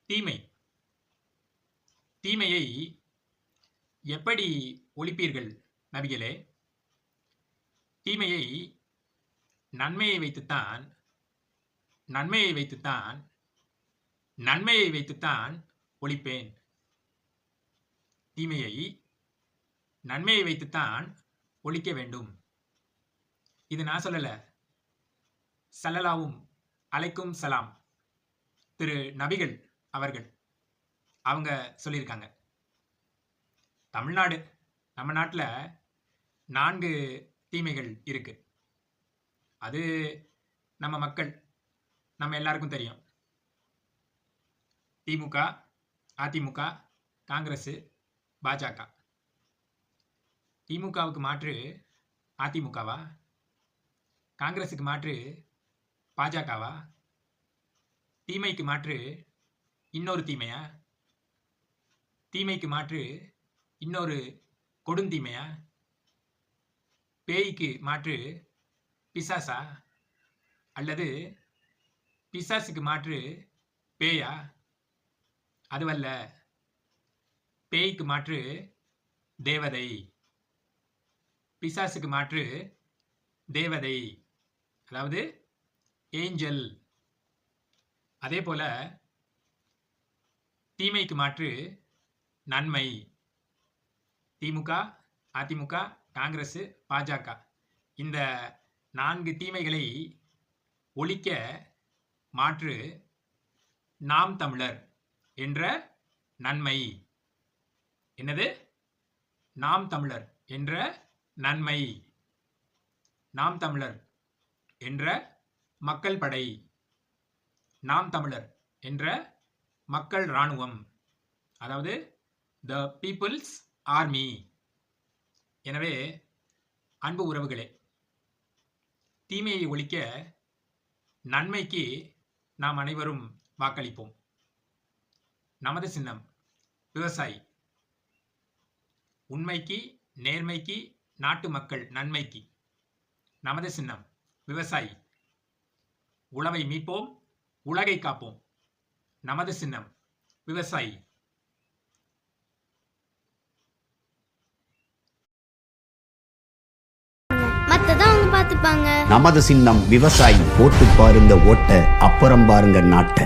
தீமை. தீமையை எப்படி ஒழிப்பீர்கள் நபிகளே? தீமையை நன்மையை வைத்துத்தான் நன்மையை வைத்துத்தான் ஒழிப்பேன். தீமையை நன்மையை வைத்துத்தான் ஒழிக்க வேண்டும். இது நான் சொல்லல, ஸல்லல்லாஹு அலைக்கும் ஸலாம் திரு நபிகள் அவர்கள் அவங்க சொல்லியிருக்காங்க. தமிழ்நாடு, நம்ம நாட்டில் 4 தீமைகள் இருக்கு. அது நம்ம மக்கள், நம்ம எல்லாருக்கும் தெரியும். திமுக, அதிமுக, காங்கிரஸ், பாஜக. திமுகவுக்கு மாற்று அதிமுகவா? காங்கிரஸுக்கு மாற்று பாஜகவா? தீமைக்கு மாற்று இன்னொரு தீமையா? தீமைக்கு மாற்று இன்னொரு கொடுந்தீமையா? பேய்க்கு மாற்று பிசாசா? அல்லது பிசாசுக்கு மாற்று பேயா? அதுவல்ல, பேய்க்கு மாற்று தேவதை, பிசாசுக்கு மாற்று தேவதை, அதாவது ஏஞ்சல். அதே போல தீமைக்கு மாற்று நன்மை. திமுக, அதிமுக, காங்கிரஸ், பாஜக இந்த 4 தீமைகளை ஒழிக்க மாற்று நாம் தமிழர் என்ற நன்மை. என்னது? நாம் தமிழர் என்ற நன்மை. நாம் தமிழர் என்ற மக்கள் படை, நாம் தமிழர் என்ற மக்கள் இராணுவம், அதாவது த பீப்புள்ஸ் ஆர்மி. எனவே அன்பு உறவுகளே, தீமையை ஒழிக்க நன்மைக்கு நாம் அனைவரும் வாக்களிப்போம். நமது சின்னம் விவசாயி. உண்மைக்கு, நேர்மைக்கு, நாட்டு மக்கள் நன்மைக்கு நமது சின்னம் விவசாயி. உழவை மீட்போம், உலகை காப்போம். நமது சின்னம் விவசாயி. நமது சின்னம் விவசாயி. போட்டு பாருங்க ஓட்ட, அப்புறம் பாருங்க நாட்ட.